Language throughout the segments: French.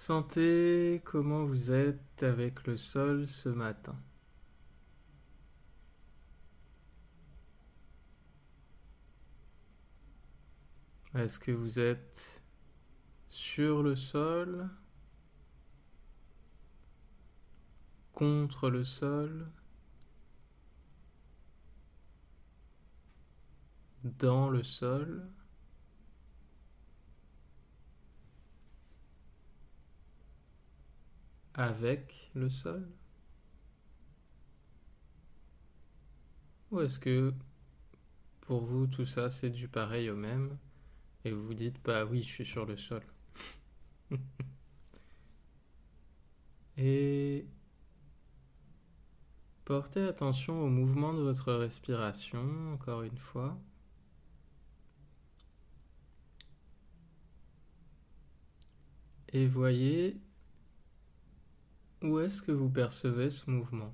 Sentez comment vous êtes avec le sol ce matin. Est-ce que vous êtes sur le sol, contre le sol, dans le sol, avec le sol? Ou est-ce que pour vous tout ça c'est du pareil au même et vous vous dites bah oui je suis sur le sol? Et portez attention au mouvement de votre respiration encore une fois. Et voyez où est-ce que vous percevez ce mouvement.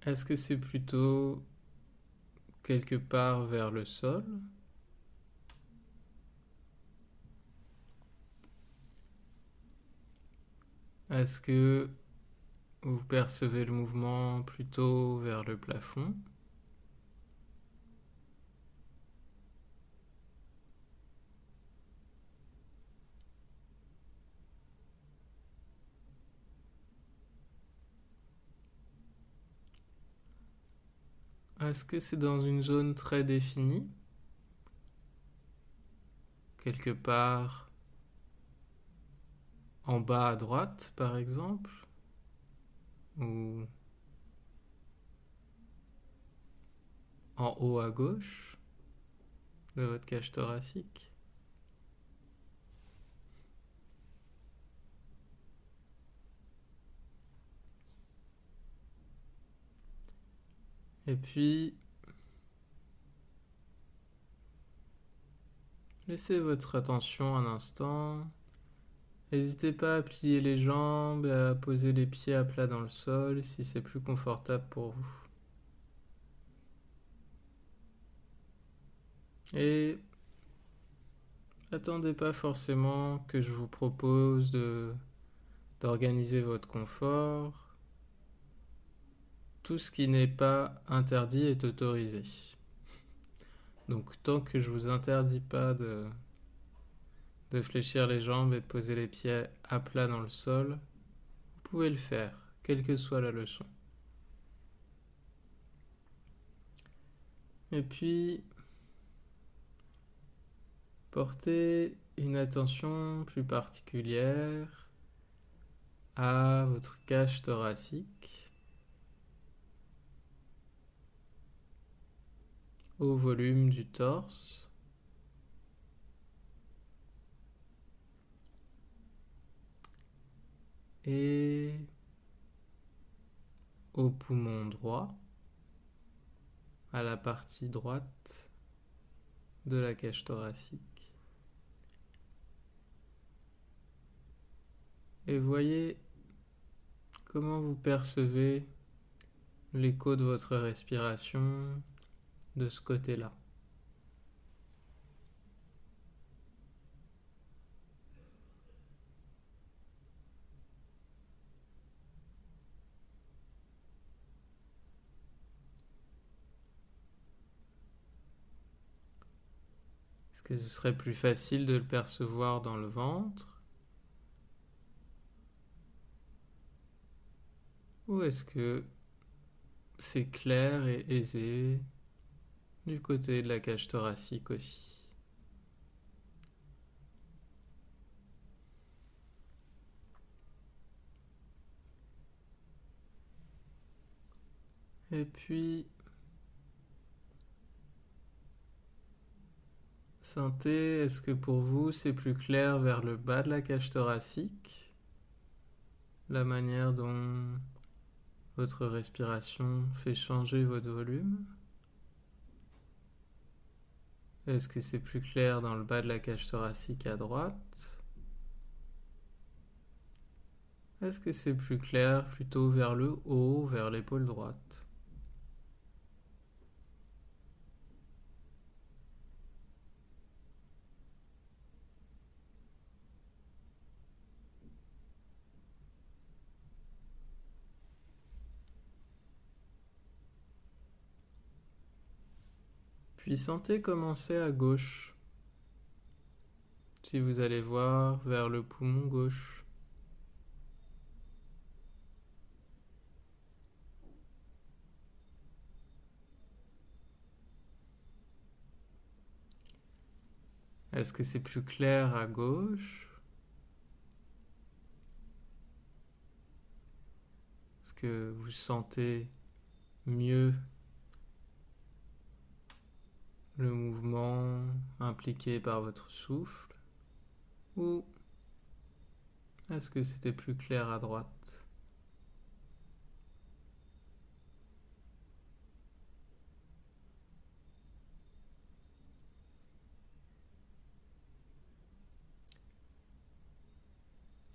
Est-ce que c'est plutôt quelque part vers le sol? Est-ce que vous percevez le mouvement plutôt vers le plafond? Est-ce que c'est dans une zone très définie? Quelque part en bas à droite, par exemple? Ou en haut à gauche de votre cage thoracique? Et puis, laissez votre attention un instant. N'hésitez pas à plier les jambes et à poser les pieds à plat dans le sol si c'est plus confortable pour vous. Et attendez pas forcément que je vous propose d'organiser votre confort. Tout ce qui n'est pas interdit est autorisé. Donc tant que je vous interdis pas de fléchir les jambes et de poser les pieds à plat dans le sol, vous pouvez le faire, quelle que soit la leçon. Et puis, portez une attention plus particulière à votre cage thoracique, au volume du torse, et au poumon droit, à la partie droite de la cage thoracique. Et voyez comment vous percevez l'écho de votre respiration de ce côté-là. Est-ce que ce serait plus facile de le percevoir dans le ventre? Ou est-ce que c'est clair et aisé du côté de la cage thoracique aussi? Et puis, sentez, est-ce que pour vous c'est plus clair vers le bas de la cage thoracique? La manière dont votre respiration fait changer votre volume? Est-ce que c'est plus clair dans le bas de la cage thoracique à droite? Est-ce que c'est plus clair plutôt vers le haut, vers l'épaule droite? Puis sentez commencer à gauche. Si vous allez voir vers le poumon gauche. Est-ce que c'est plus clair à gauche? Est-ce que vous sentez mieux le mouvement impliqué par votre souffle? Ou est-ce que c'était plus clair à droite?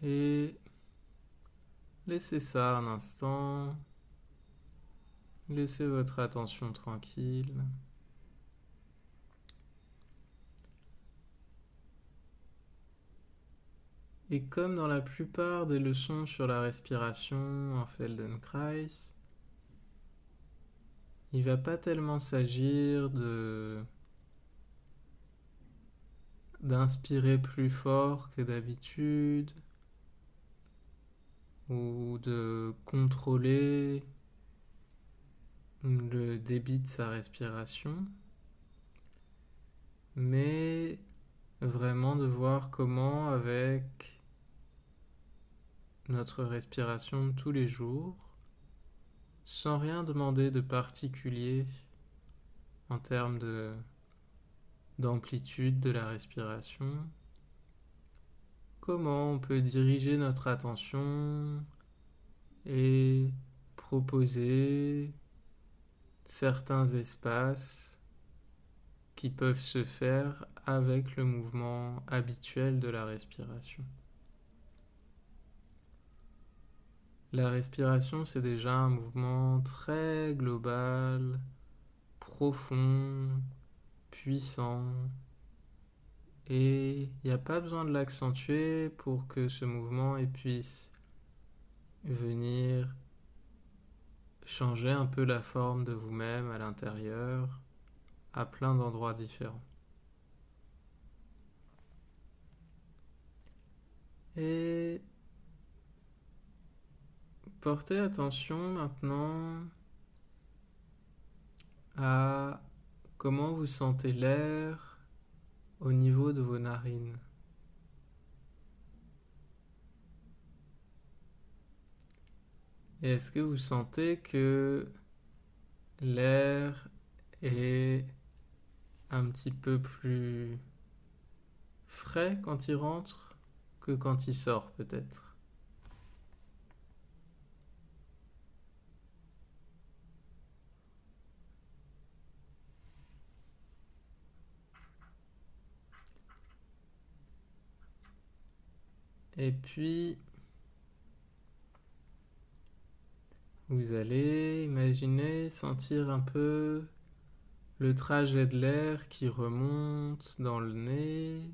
Et laissez ça un instant. Laissez votre attention tranquille. Et comme dans la plupart des leçons sur la respiration en Feldenkrais, il ne va pas tellement s'agir d'inspirer plus fort que d'habitude ou de contrôler le débit de sa respiration, mais vraiment de voir comment avec notre respiration de tous les jours, sans rien demander de particulier en termes d'amplitude de la respiration, comment on peut diriger notre attention et proposer certains espaces qui peuvent se faire avec le mouvement habituel de la respiration. La respiration, c'est déjà un mouvement très global, profond, puissant, et il n'y a pas besoin de l'accentuer pour que ce mouvement puisse venir changer un peu la forme de vous-même à l'intérieur, à plein d'endroits différents. Et portez attention maintenant à comment vous sentez l'air au niveau de vos narines. Et est-ce que vous sentez que l'air est un petit peu plus frais quand il rentre que quand il sort peut-être? Et puis, vous allez imaginer sentir un peu le trajet de l'air qui remonte dans le nez.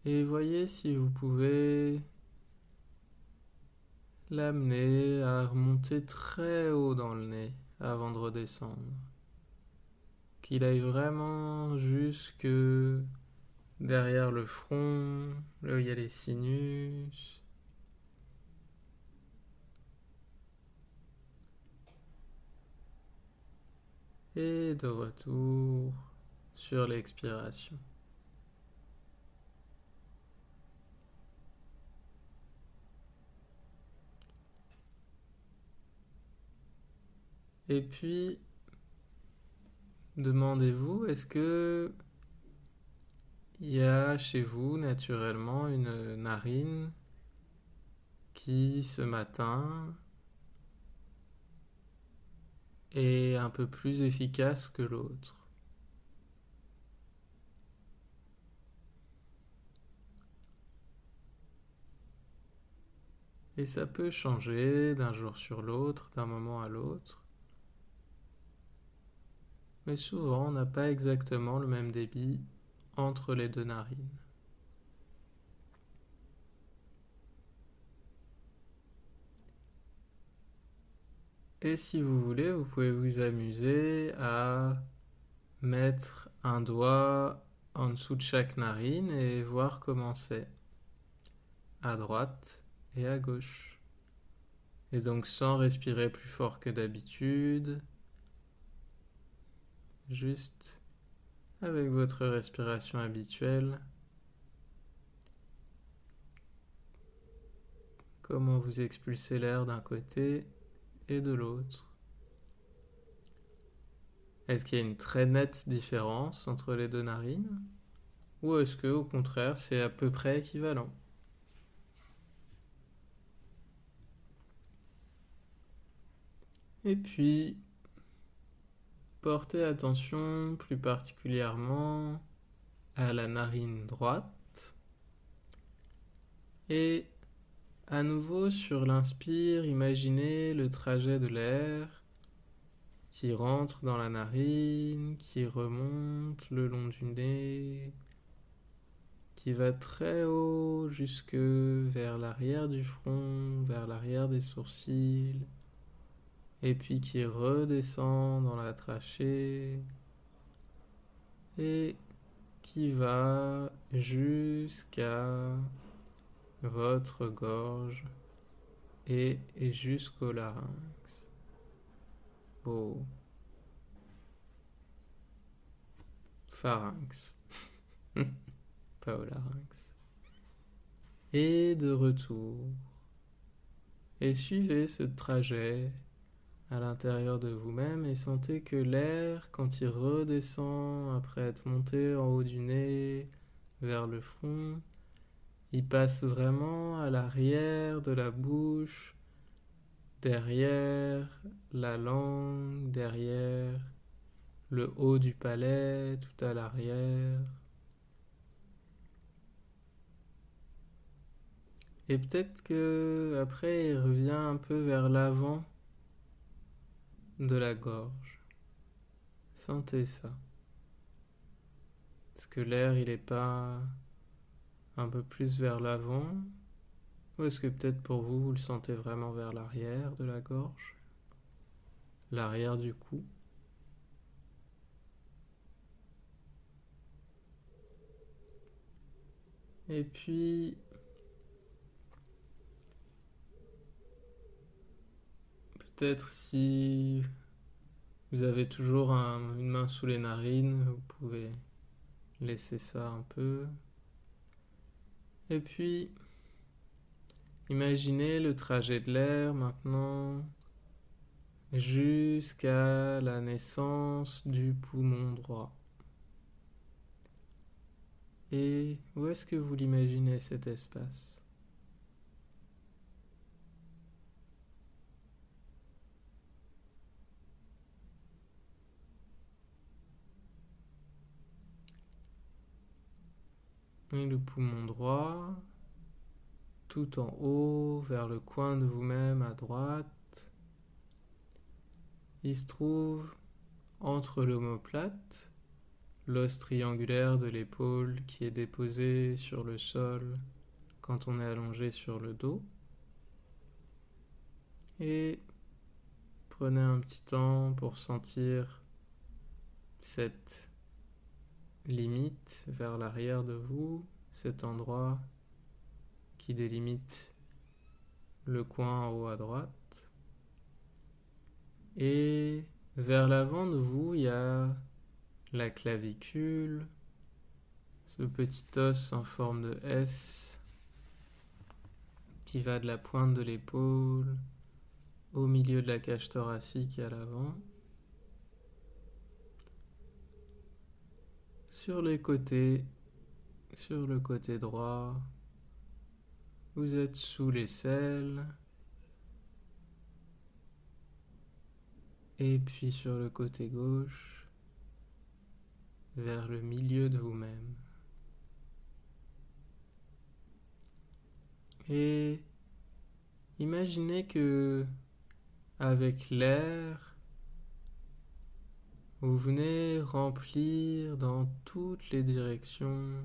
Et voyez si vous pouvez l'amener à remonter très haut dans le nez avant de redescendre. Qu'il aille vraiment jusque derrière le front, là où il y a les sinus. Et de retour sur l'expiration. Et puis, demandez-vous, est-ce que il y a chez vous naturellement une narine qui, ce matin, est un peu plus efficace que l'autre? Et ça peut changer d'un jour sur l'autre, d'un moment à l'autre. Mais souvent, on n'a pas exactement le même débit entre les deux narines. Et si vous voulez, vous pouvez vous amuser à mettre un doigt en dessous de chaque narine et voir comment c'est, à droite et à gauche. Et donc sans respirer plus fort que d'habitude, juste avec votre respiration habituelle, comment vous expulsez l'air d'un côté et de l'autre. Est-ce qu'il y a une très nette différence entre les deux narines? Ou est-ce que, au contraire, c'est à peu près équivalent? Et puis, portez attention plus particulièrement à la narine droite. Et à nouveau, sur l'inspire, imaginez le trajet de l'air qui rentre dans la narine, qui remonte le long du nez, qui va très haut jusque vers l'arrière du front, vers l'arrière des sourcils, et puis qui redescend dans la trachée, et qui va jusqu'à votre gorge et jusqu'au larynx. Au pharynx, pas au larynx. Et de retour. Et suivez ce trajet à l'intérieur de vous-même et sentez que l'air, quand il redescend après être monté en haut du nez, vers le front, il passe vraiment à l'arrière de la bouche, derrière la langue, derrière le haut du palais, tout à l'arrière. Et peut-être que après il revient un peu vers l'avant de la gorge. Sentez ça. Est-ce que l'air il est pas un peu plus vers l'avant? Ou est-ce que peut-être pour vous, vous le sentez vraiment vers l'arrière de la gorge? L'arrière du cou? Et puis, peut-être si vous avez toujours une main sous les narines, vous pouvez laisser ça un peu. Et puis, imaginez le trajet de l'air maintenant jusqu'à la naissance du poumon droit. Et où est-ce que vous l'imaginez cet espace? Et le poumon droit, tout en haut, vers le coin de vous-même à droite, il se trouve entre l'omoplate, l'os triangulaire de l'épaule qui est déposé sur le sol quand on est allongé sur le dos. Et prenez un petit temps pour sentir cette limite vers l'arrière de vous, cet endroit qui délimite le coin en haut à droite. Et vers l'avant de vous, il y a la clavicule, ce petit os en forme de S qui va de la pointe de l'épaule au milieu de la cage thoracique et à l'avant. Sur les côtés, sur le côté droit, vous êtes sous l'aisselle. Et puis sur le côté gauche, vers le milieu de vous-même. Et imaginez que, avec l'air, vous venez remplir dans toutes les directions.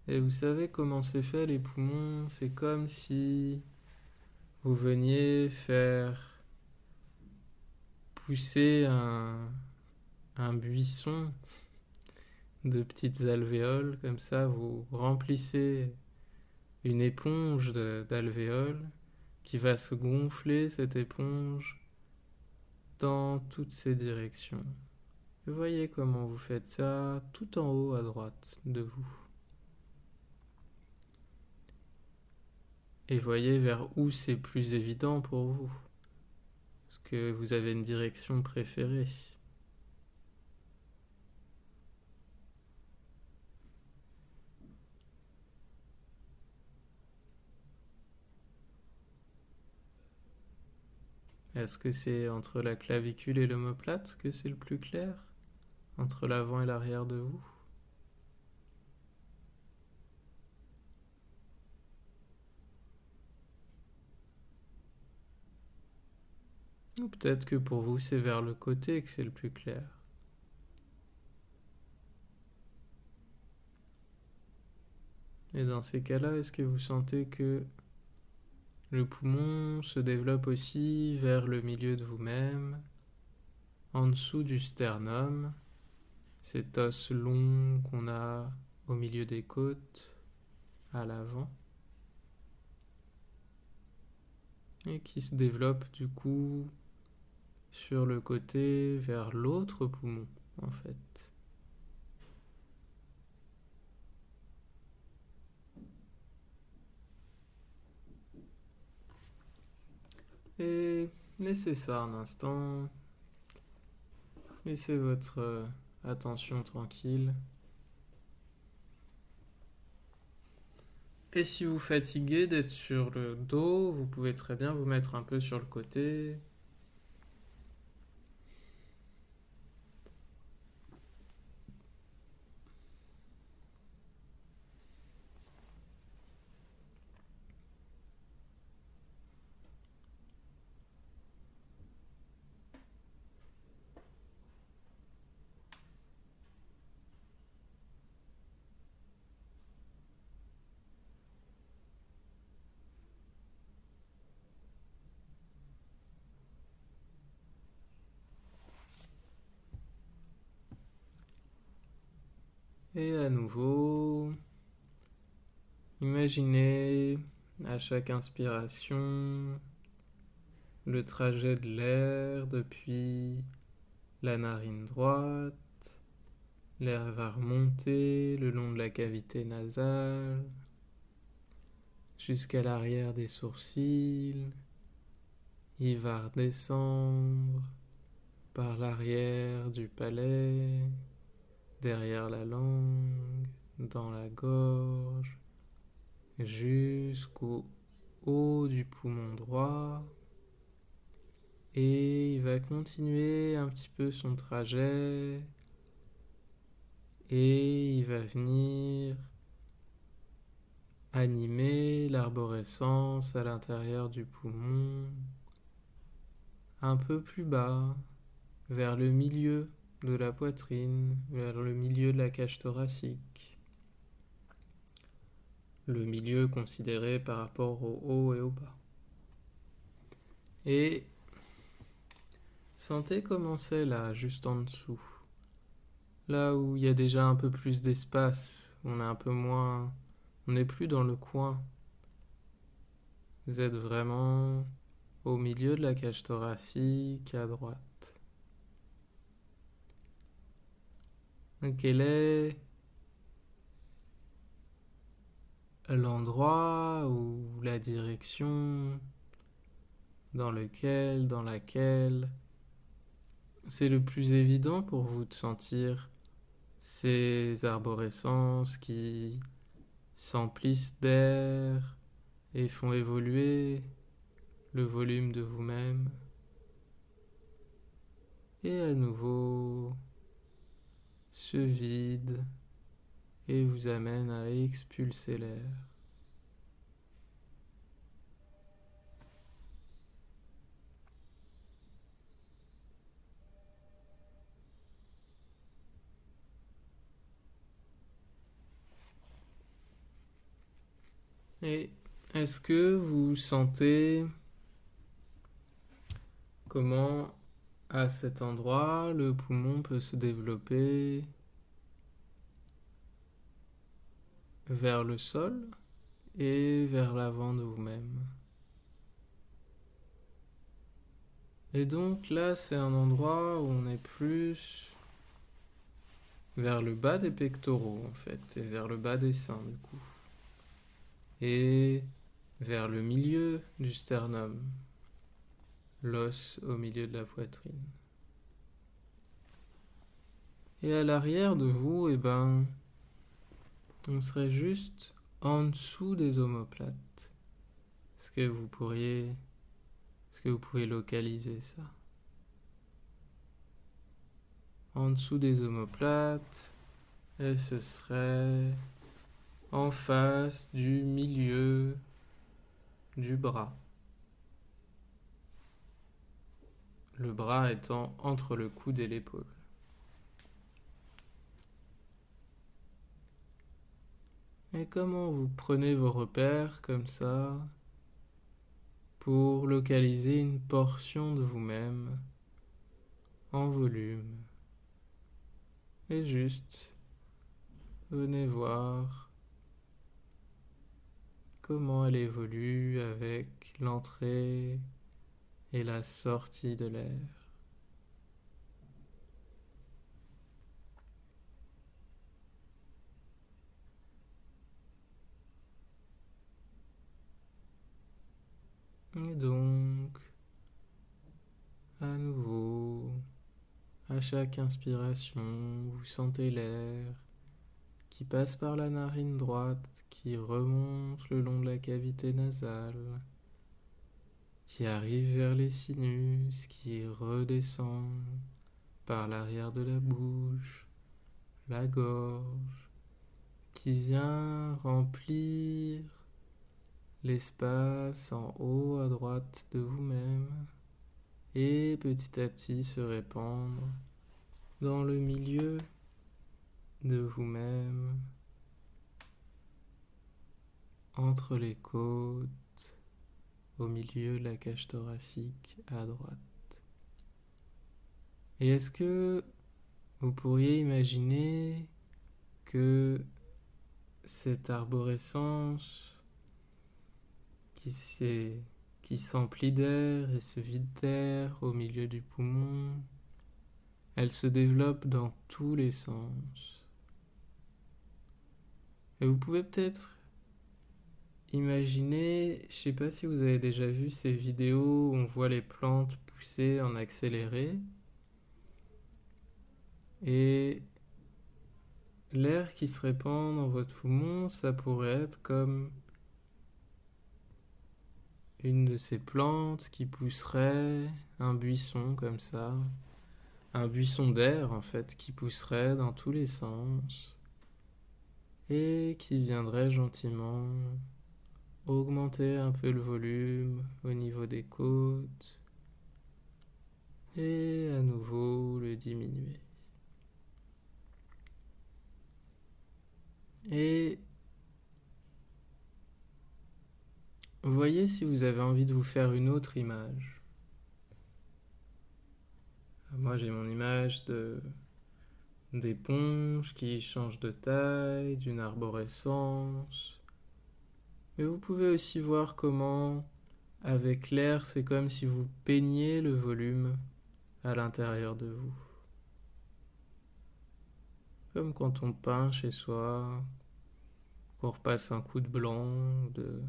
Et vous savez comment c'est fait les poumons? C'est comme si vous veniez faire pousser un buisson de petites alvéoles, comme ça vous remplissez une éponge d'alvéoles qui va se gonfler, cette éponge, dans toutes ces directions. Et voyez comment vous faites ça tout en haut à droite de vous. Et voyez vers où c'est plus évident pour vous. Est-ce que vous avez une direction préférée ? Est-ce que c'est entre la clavicule et l'omoplate que c'est le plus clair ? Entre l'avant et l'arrière de vous ? Ou peut-être que pour vous c'est vers le côté que c'est le plus clair. Et dans ces cas-là, est-ce que vous sentez que le poumon se développe aussi vers le milieu de vous-même, en dessous du sternum, cet os long qu'on a au milieu des côtes, à l'avant, et qui se développe du coup sur le côté vers l'autre poumon en fait. Et laissez ça un instant, laissez votre attention tranquille. Et si vous fatiguez d'être sur le dos, vous pouvez très bien vous mettre un peu sur le côté. Et à nouveau, imaginez à chaque inspiration le trajet de l'air depuis la narine droite. L'air va remonter le long de la cavité nasale jusqu'à l'arrière des sourcils. Il va redescendre par l'arrière du palais, derrière la langue, dans la gorge, jusqu'au haut du poumon droit. Et il va continuer un petit peu son trajet. Et il va venir animer l'arborescence à l'intérieur du poumon, un peu plus bas, vers le milieu de la poitrine, vers le milieu de la cage thoracique. Le milieu considéré par rapport au haut et au bas. Et sentez comment c'est là, juste en dessous. Là où il y a déjà un peu plus d'espace, on est un peu moins... On n'est plus dans le coin. Vous êtes vraiment au milieu de la cage thoracique, à droite. Donc, quel est l'endroit ou la direction dans laquelle c'est le plus évident pour vous de sentir ces arborescences qui s'emplissent d'air et font évoluer le volume de vous-même. Et à nouveau, se vide et vous amène à expulser l'air. Et est-ce que vous sentez comment, à cet endroit, le poumon peut se développer vers le sol et vers l'avant de vous-même. Et donc là, c'est un endroit où on est plus vers le bas des pectoraux, en fait, et vers le bas des seins, du coup. Et vers le milieu du sternum, l'os au milieu de la poitrine. Et à l'arrière de vous, on serait juste en dessous des omoplates. Est-ce que vous pourriez localiser ça? En dessous des omoplates, et ce serait en face du milieu du bras. Le bras étant entre le coude et l'épaule. Et comment vous prenez vos repères comme ça pour localiser une portion de vous-même en volume? Et juste, venez voir comment elle évolue avec l'entrée et la sortie de l'air. Et donc, à nouveau, à chaque inspiration, vous sentez l'air qui passe par la narine droite, qui remonte le long de la cavité nasale, qui arrive vers les sinus, qui redescend par l'arrière de la bouche, la gorge, qui vient remplir l'espace en haut à droite de vous-même et petit à petit se répandre dans le milieu de vous-même, entre les côtes, au milieu de la cage thoracique à droite. Et est-ce que vous pourriez imaginer que cette arborescence qui s'emplit d'air et se vide d'air au milieu du poumon, elle se développe dans tous les sens. Et vous pouvez peut-être imaginer, je sais pas si vous avez déjà vu ces vidéos où on voit les plantes pousser en accéléré, et l'air qui se répand dans votre poumon, ça pourrait être comme une de ces plantes qui pousserait un buisson comme ça, un buisson d'air en fait qui pousserait dans tous les sens et qui viendrait gentiment augmenter un peu le volume au niveau des côtes et à nouveau le diminuer. Et voyez si vous avez envie de vous faire une autre image. Moi j'ai mon image d'éponge qui change de taille, d'une arborescence. Mais vous pouvez aussi voir comment, avec l'air, c'est comme si vous peigniez le volume à l'intérieur de vous. Comme quand on peint chez soi, qu'on repasse un coup de blanc ou de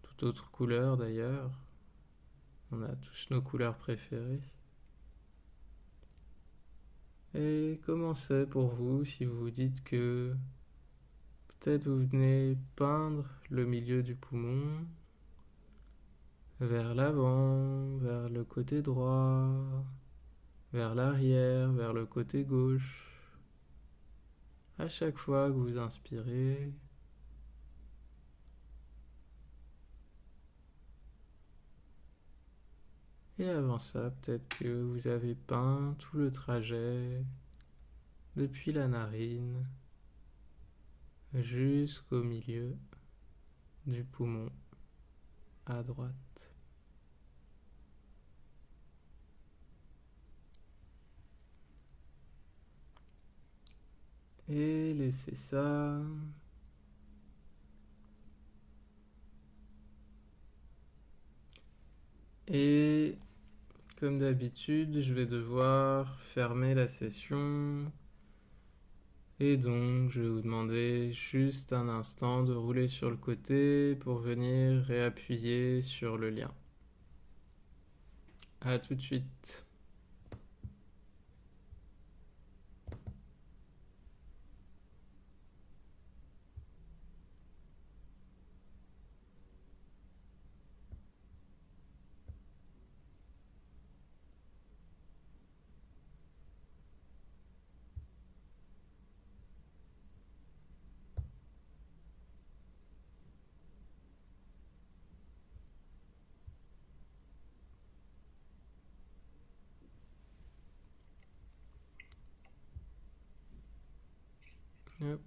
toute autre couleur d'ailleurs. On a tous nos couleurs préférées. Et comment c'est pour vous si vous vous dites que peut-être vous venez peindre le milieu du poumon vers l'avant, vers le côté droit, vers l'arrière, vers le côté gauche. À chaque fois que vous inspirez, et avant ça, peut-être que vous avez peint tout le trajet depuis la narine jusqu'au milieu du poumon à droite. Et laissez ça. Et comme d'habitude, je vais devoir fermer la session. Et donc, je vais vous demander juste un instant de rouler sur le côté pour venir réappuyer sur le lien. À tout de suite. Hop.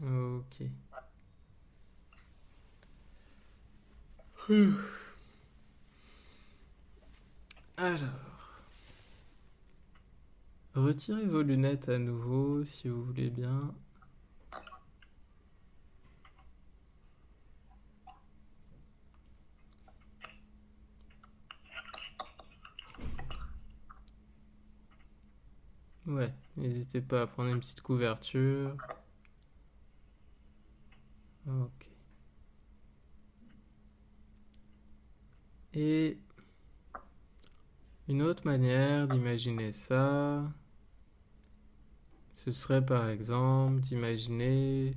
Ok. Alors, retirez vos lunettes à nouveau si vous voulez bien. Ouais, n'hésitez pas à prendre une petite couverture. Ok. Et une autre manière d'imaginer ça, ce serait par exemple d'imaginer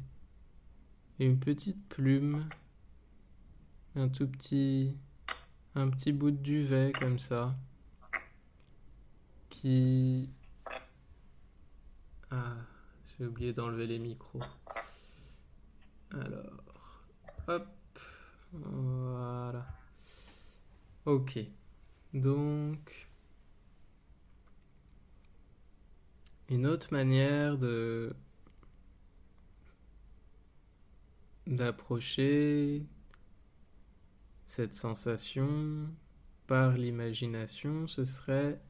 une petite plume, un petit bout de duvet comme ça, qui... Ah, j'ai oublié d'enlever les micros. Alors, hop, voilà. Ok, donc une autre manière d'approcher cette sensation par l'imagination, ce serait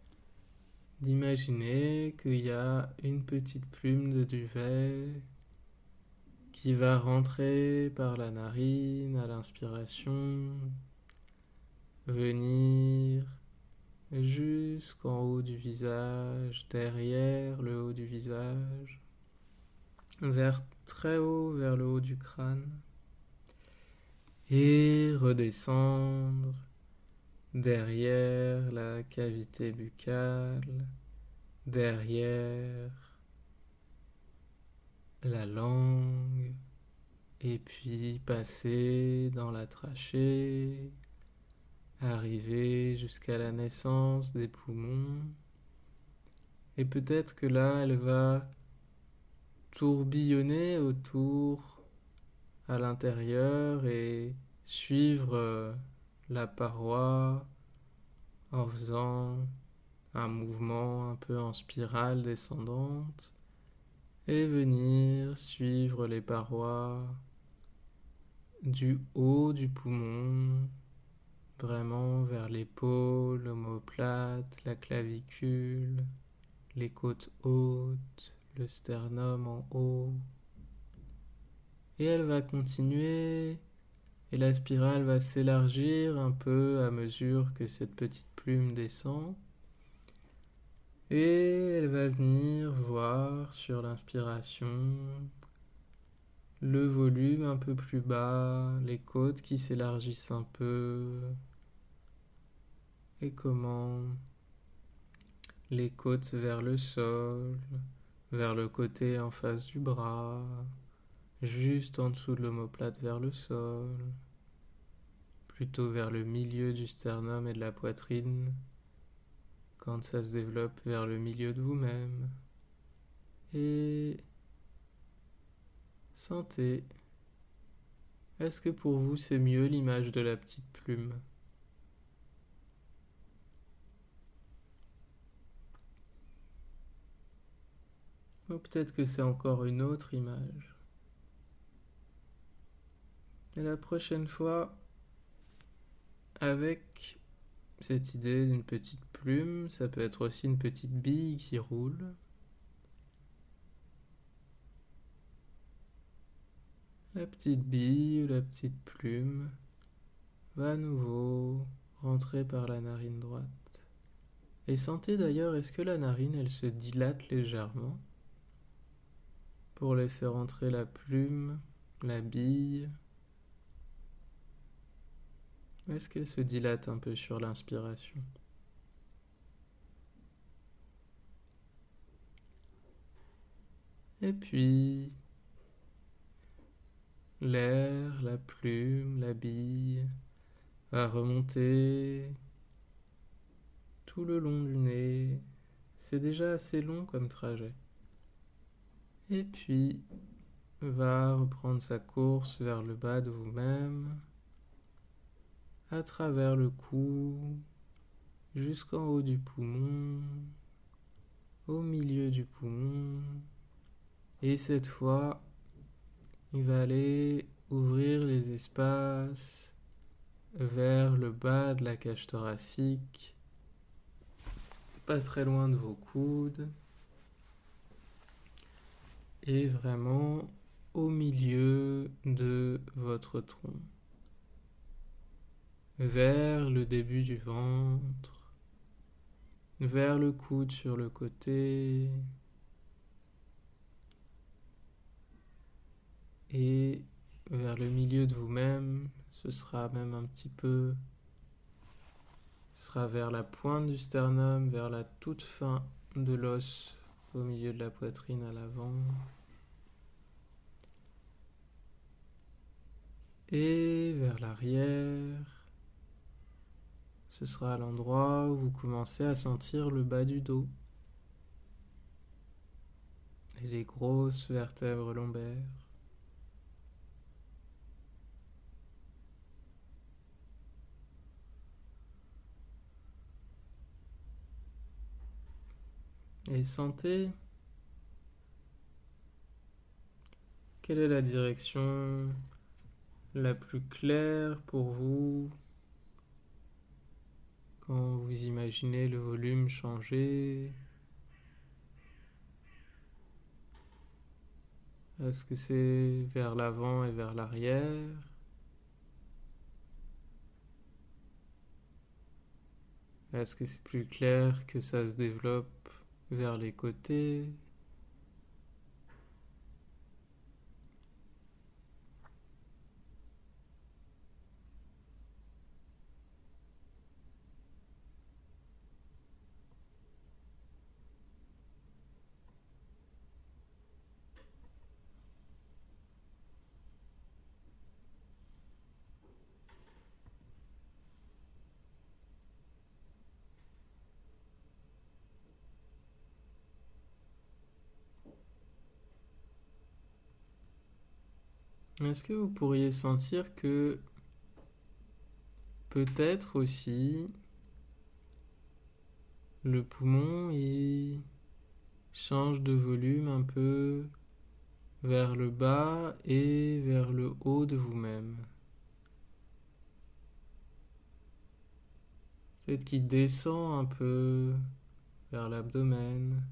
d'imaginer qu'il y a une petite plume de duvet qui va rentrer par la narine à l'inspiration, venir jusqu'en haut du visage, derrière le haut du visage, vers très haut, vers le haut du crâne, et redescendre derrière la cavité buccale, derrière la langue, et puis passer dans la trachée, arriver jusqu'à la naissance des poumons. Et peut-être que là, elle va tourbillonner autour à l'intérieur et suivre la paroi en faisant un mouvement un peu en spirale descendante et venir suivre les parois du haut du poumon, vraiment vers l'épaule, l'omoplate, la clavicule, les côtes hautes, le sternum en haut. Et elle va continuer et la spirale va s'élargir un peu à mesure que cette petite plume descend. Et elle va venir voir sur l'inspiration le volume un peu plus bas, les côtes qui s'élargissent un peu, et comment les côtes vers le sol, vers le côté en face du bras, juste en dessous de l'omoplate vers le sol, plutôt vers le milieu du sternum et de la poitrine, quand ça se développe vers le milieu de vous-même. Et sentez Est-ce que pour vous c'est mieux l'image de la petite plume? Ou peut-être que c'est encore une autre image. Et la prochaine fois, avec cette idée d'une petite plume, ça peut être aussi une petite bille qui roule. La petite bille ou la petite plume va à nouveau rentrer par la narine droite. Et sentez d'ailleurs, est-ce que la narine, elle se dilate légèrement pour laisser rentrer la plume, la bille? Est-ce qu'elle se dilate un peu sur l'inspiration? Et puis, l'air, la plume, la bille va remonter tout le long du nez. C'est déjà assez long comme trajet. Et puis, va reprendre sa course vers le bas de vous-même, à travers le cou, jusqu'en haut du poumon, au milieu du poumon. Et cette fois, il va aller ouvrir les espaces vers le bas de la cage thoracique, pas très loin de vos coudes, et vraiment au milieu de votre tronc, vers le début du ventre, vers le coude sur le côté, et vers le milieu de vous-même. Ce sera même un petit peu, ce sera vers la pointe du sternum, vers la toute fin de l'os au milieu de la poitrine à l'avant. Et vers l'arrière, ce sera à l'endroit où vous commencez à sentir le bas du dos et les grosses vertèbres lombaires. Et sentez quelle est la direction la plus claire pour vous quand vous imaginez le volume changer. Est-ce que c'est vers l'avant et vers l'arrière? Est-ce que c'est plus clair que ça se développe vers les côtés? Est-ce que vous pourriez sentir que peut-être aussi le poumon il change de volume un peu vers le bas et vers le haut de vous-même? Peut-être qu'il descend un peu vers l'abdomen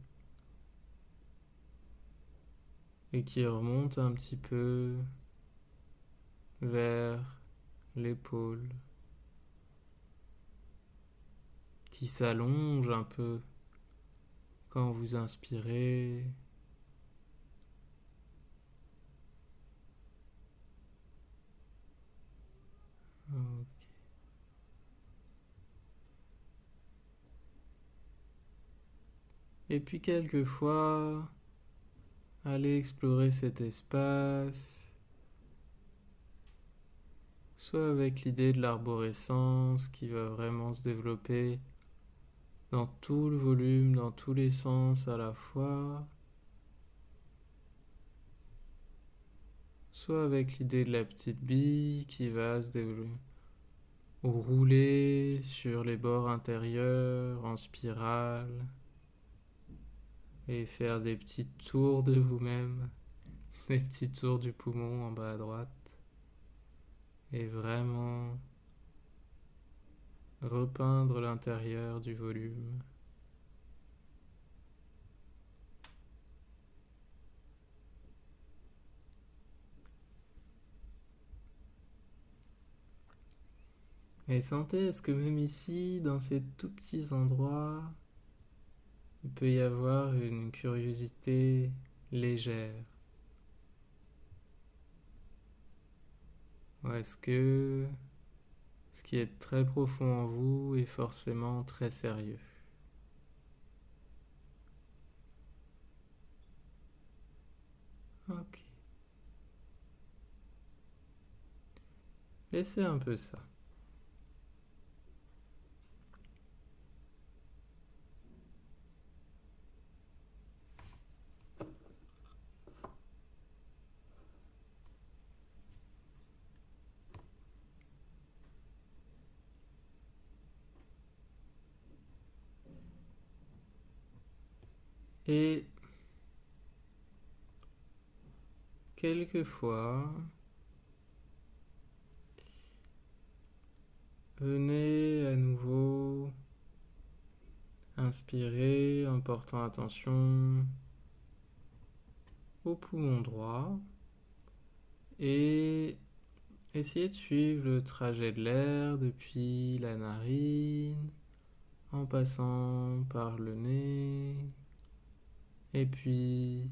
et qui remonte un petit peu vers l'épaule, qui s'allonge un peu quand vous inspirez. Ok. Et puis quelquefois, allez explorer cet espace, soit avec l'idée de l'arborescence qui va vraiment se développer dans tout le volume, dans tous les sens à la fois, soit avec l'idée de la petite bille qui va se développer ou rouler sur les bords intérieurs en spirale et faire des petits tours de vous-même, des petits tours du poumon en bas à droite et vraiment repeindre l'intérieur du volume. Et sentez, est-ce que même ici, dans ces tout petits endroits, il peut y avoir une curiosité légère? Ou est-ce que ce qui est très profond en vous est forcément très sérieux? Ok. Laissez un peu ça. Et quelquefois, venez à nouveau inspirer en portant attention au poumon droit et essayez de suivre le trajet de l'air depuis la narine en passant par le nez et puis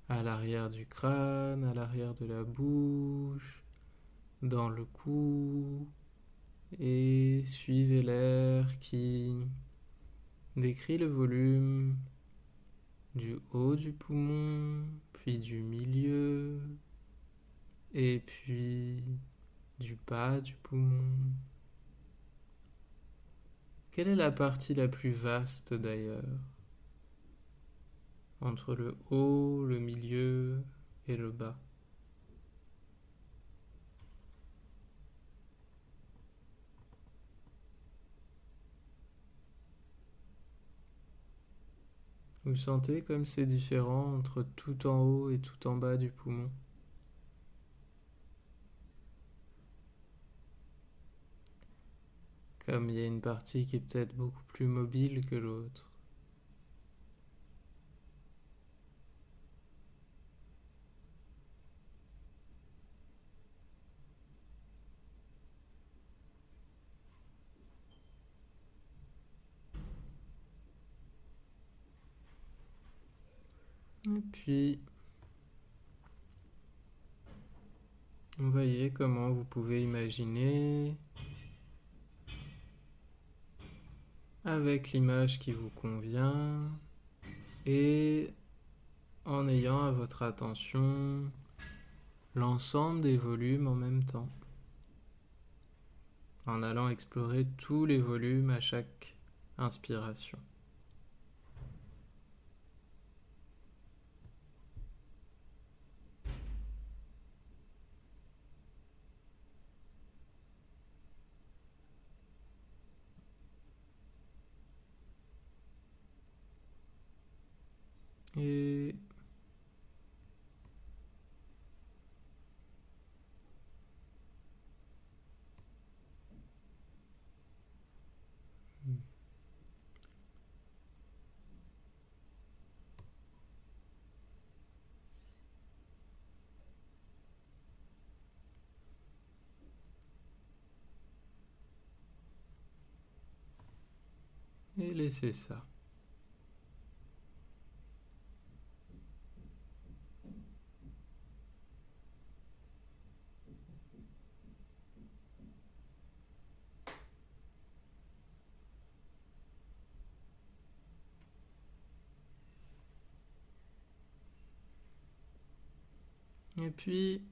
à l'arrière du crâne, à l'arrière de la bouche, dans le cou et suivez l'air qui décrit le volume du haut du poumon, puis du milieu et puis du bas du poumon. Quelle est la partie la plus vaste d'ailleurs, entre le haut, le milieu et le bas? Vous sentez comme c'est différent entre tout en haut et tout en bas du poumon? Comme il y a une partie qui est peut-être beaucoup plus mobile que l'autre. Et puis, vous voyez comment vous pouvez imaginer, avec l'image qui vous convient, et en ayant à votre attention l'ensemble des volumes en même temps, en allant explorer tous les volumes à chaque inspiration. Et laissez ça. Et puis,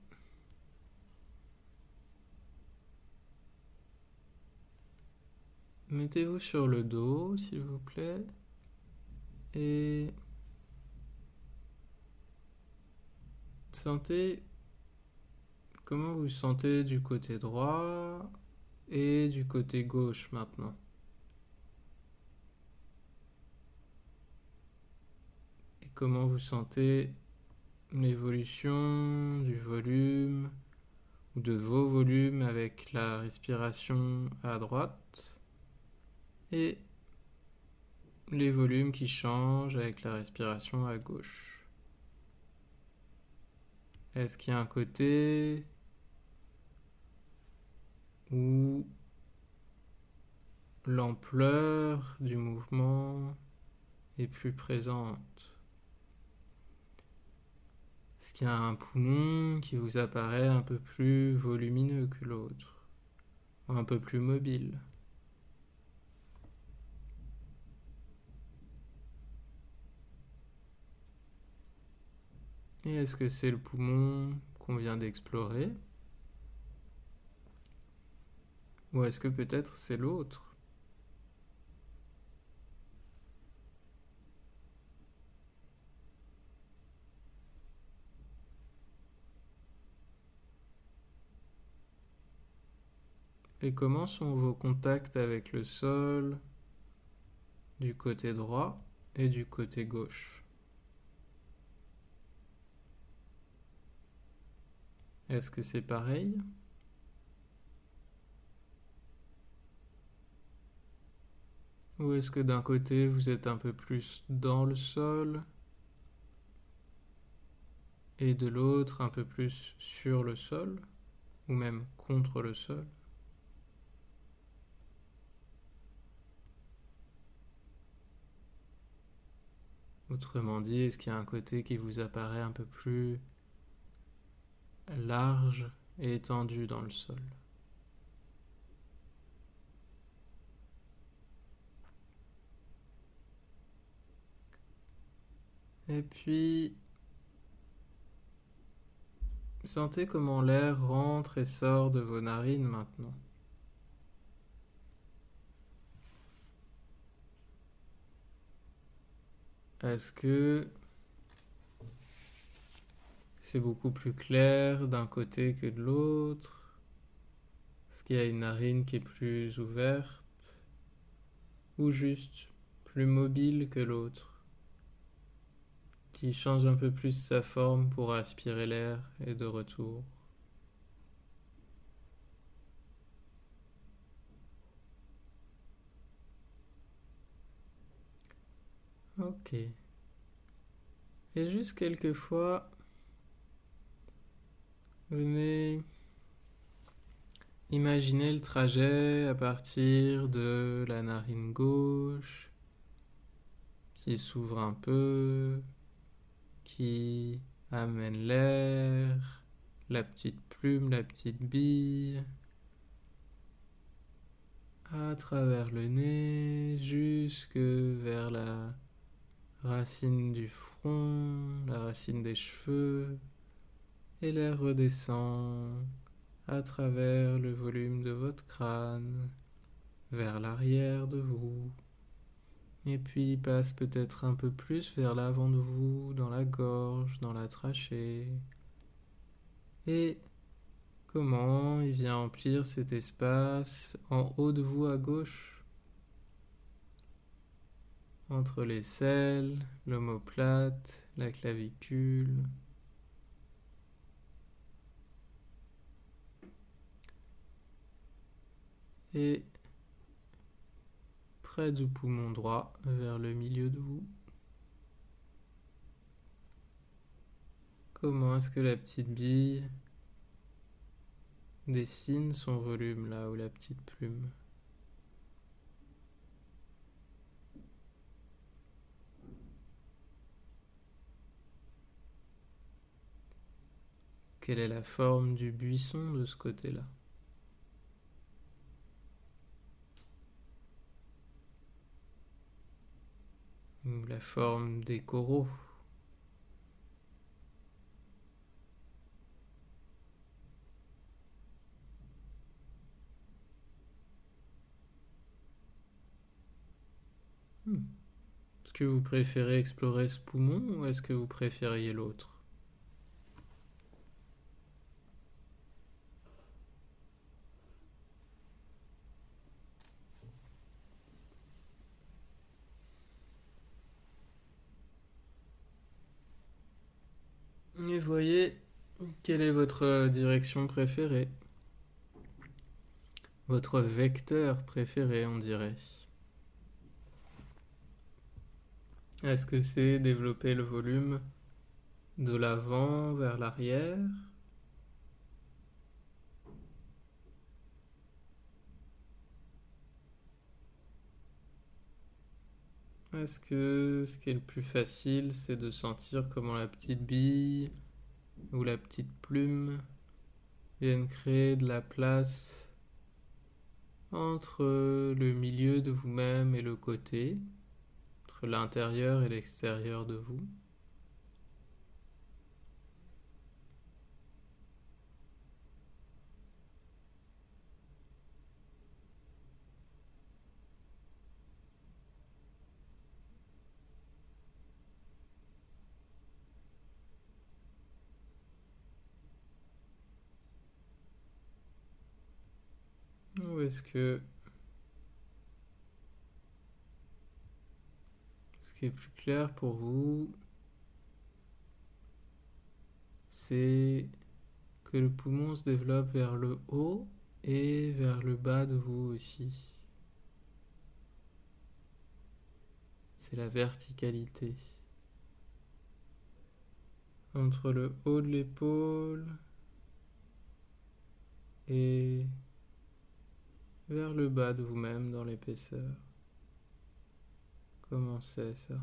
mettez-vous sur le dos, s'il vous plaît, et sentez Comment vous sentez du côté droit et du côté gauche maintenant? Et comment vous sentez l'évolution du volume ou de vos volumes avec la respiration à droite et les volumes qui changent avec la respiration à gauche? Est-ce qu'il y a un côté où l'ampleur du mouvement est plus présente? Est-ce qu'il y a un poumon qui vous apparaît un peu plus volumineux que l'autre, un peu plus mobile? Et est-ce que c'est le poumon qu'on vient d'explorer? Ou est-ce que peut-être c'est l'autre? Et comment sont vos contacts avec le sol du côté droit et du côté gauche? Est-ce que c'est pareil? Ou est-ce que d'un côté vous êtes un peu plus dans le sol et de l'autre un peu plus sur le sol ou même contre le sol? Autrement dit, est-ce qu'il y a un côté qui vous apparaît un peu plus large et étendu dans le sol? Et puis, sentez comment l'air rentre et sort de vos narines maintenant. Est-ce que c'est beaucoup plus clair d'un côté que de l'autre? Est-ce qu'il y a une narine qui est plus ouverte ou juste plus mobile que l'autre, qui change un peu plus sa forme pour aspirer l'air et de retour? Ok. Et juste quelquefois, venez imaginer le trajet à partir de la narine gauche qui s'ouvre un peu, qui amène l'air, la petite plume, la petite bille, à travers le nez jusque vers la racine du front, la racine des cheveux, et l'air redescend à travers le volume de votre crâne, vers l'arrière de vous, et puis il passe peut-être un peu plus vers l'avant de vous, dans la gorge, dans la trachée, et comment il vient emplir cet espace en haut de vous à gauche, entre les selles, l'omoplate, la clavicule. Et près du poumon droit, vers le milieu de vous. Comment est-ce que la petite bille dessine son volume là, ou la petite plume? Quelle est la forme du buisson de ce côté-là? Ou la forme des coraux? Est-ce que vous préférez explorer ce poumon ou est-ce que vous préfériez l'autre? voyez quelle est votre direction préférée, votre vecteur préféré, on dirait. Est-ce que c'est développer le volume de l'avant vers l'arrière? Est-ce que ce qui est le plus facile, c'est de sentir comment la petite bille ou la petite plume viennent créer de la place entre le milieu de vous-même et le côté, entre l'intérieur et l'extérieur de vous? Ou est-ce que ce qui est plus clair pour vous, c'est que le poumon se développe vers le haut et vers le bas de vous aussi. C'est la verticalité. Entre le haut de l'épaule et vers le bas de vous-même dans l'épaisseur. Comment c'est ça?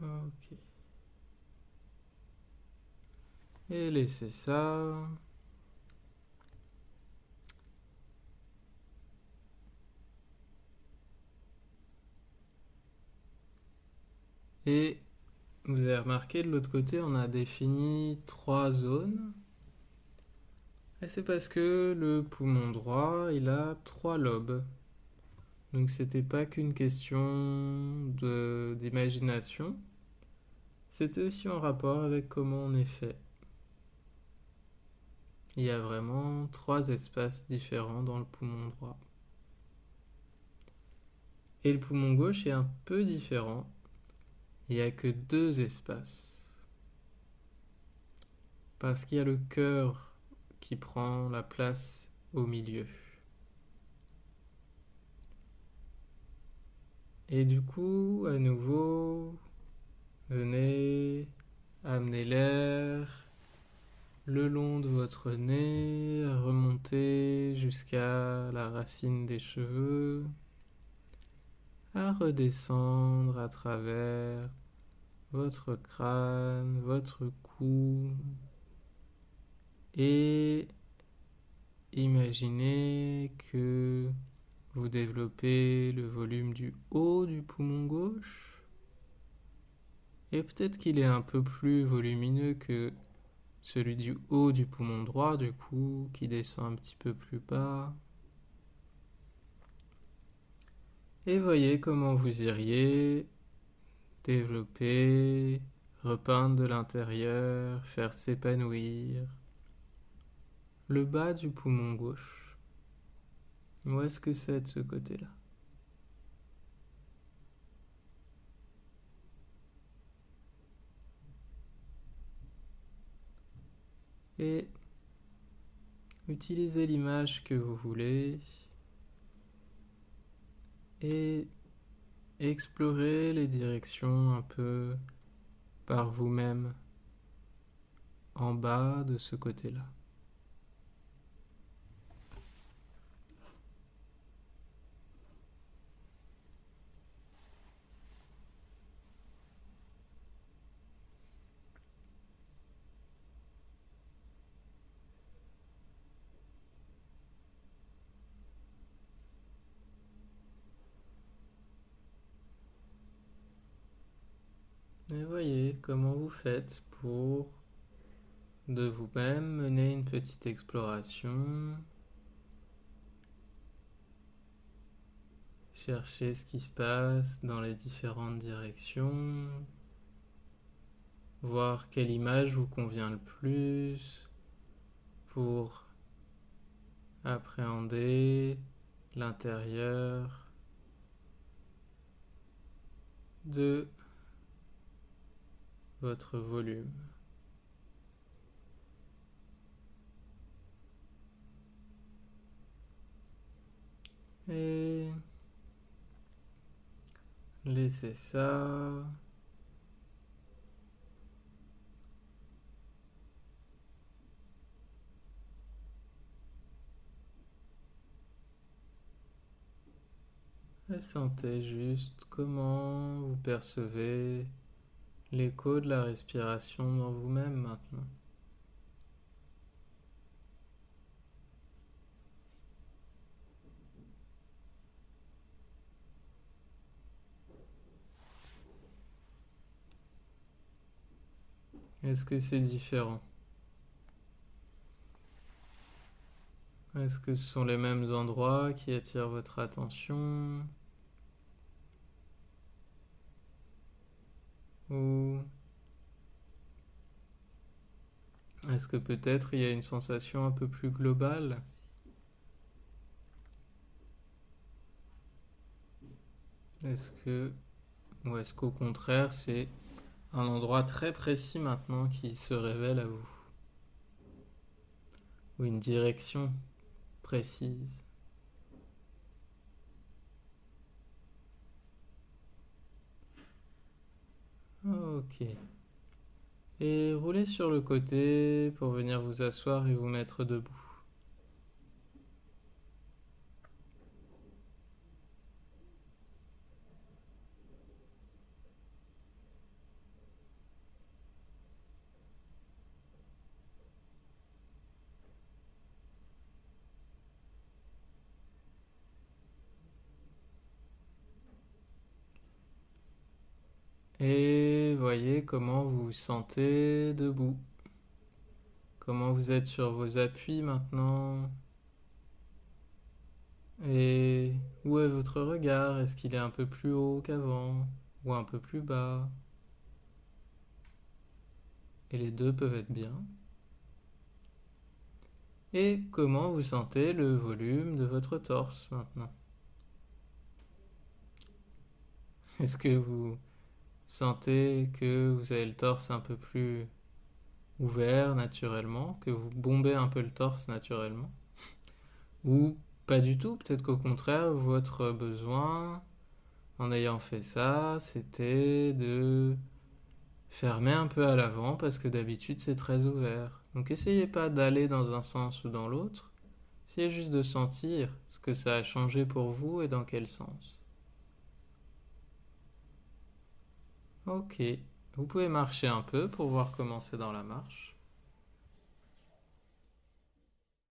Ok. Et laissez ça. Et vous avez remarqué, de l'autre côté, on a défini 3 zones. Et c'est parce que le poumon droit, il a 3 lobes. Donc c'était pas qu'une question d'imagination, c'était aussi en rapport avec comment on est fait. Il y a vraiment 3 espaces différents dans le poumon droit. Et le poumon gauche est un peu différent. Il n'y a que 2 espaces. Parce qu'il y a le cœur qui prend la place au milieu. Et du coup, à nouveau, venez amener l'air le long de votre nez, remonter jusqu'à la racine des cheveux, à redescendre à travers votre crâne, votre cou, et imaginez que vous développez le volume du haut du poumon gauche, et peut-être qu'il est un peu plus volumineux que celui du haut du poumon droit, du coup, qui descend un petit peu plus bas. Et voyez comment vous iriez développer, repeindre de l'intérieur, faire s'épanouir le bas du poumon gauche. Où est-ce que c'est de ce côté-là? Et utilisez l'image que vous voulez et explorez les directions un peu par vous-même en bas de ce côté-là. Et voyez comment vous faites pour de vous-même mener une petite exploration. Cherchez ce qui se passe dans les différentes directions. Voir quelle image vous convient le plus pour appréhender l'intérieur de votre volume. Et laissez ça. Et sentez juste comment vous percevez l'écho de la respiration dans vous-même maintenant. Est-ce que c'est différent? Est-ce que ce sont les mêmes endroits qui attirent votre attention? Ou est-ce que peut-être il y a une sensation un peu plus globale? Ou est-ce qu'au contraire c'est un endroit très précis maintenant qui se révèle à vous? Ou une direction précise? Ok. Et roulez sur le côté pour venir vous asseoir et vous mettre debout. Et voyez comment vous vous sentez debout. Comment vous êtes sur vos appuis maintenant. Et où est votre regard? Est-ce qu'il est un peu plus haut qu'avant ou un peu plus bas? Et les deux peuvent être bien. Et comment vous sentez le volume de votre torse maintenant? Est-ce que vous sentez que vous avez le torse un peu plus ouvert naturellement, que vous bombez un peu le torse naturellement? Ou pas du tout, peut-être qu'au contraire, votre besoin, en ayant fait ça, c'était de fermer un peu à l'avant parce que d'habitude c'est très ouvert. Donc essayez pas d'aller dans un sens ou dans l'autre, essayez juste de sentir ce que ça a changé pour vous et dans quel sens. Ok, vous pouvez marcher un peu pour voir comment c'est dans la marche.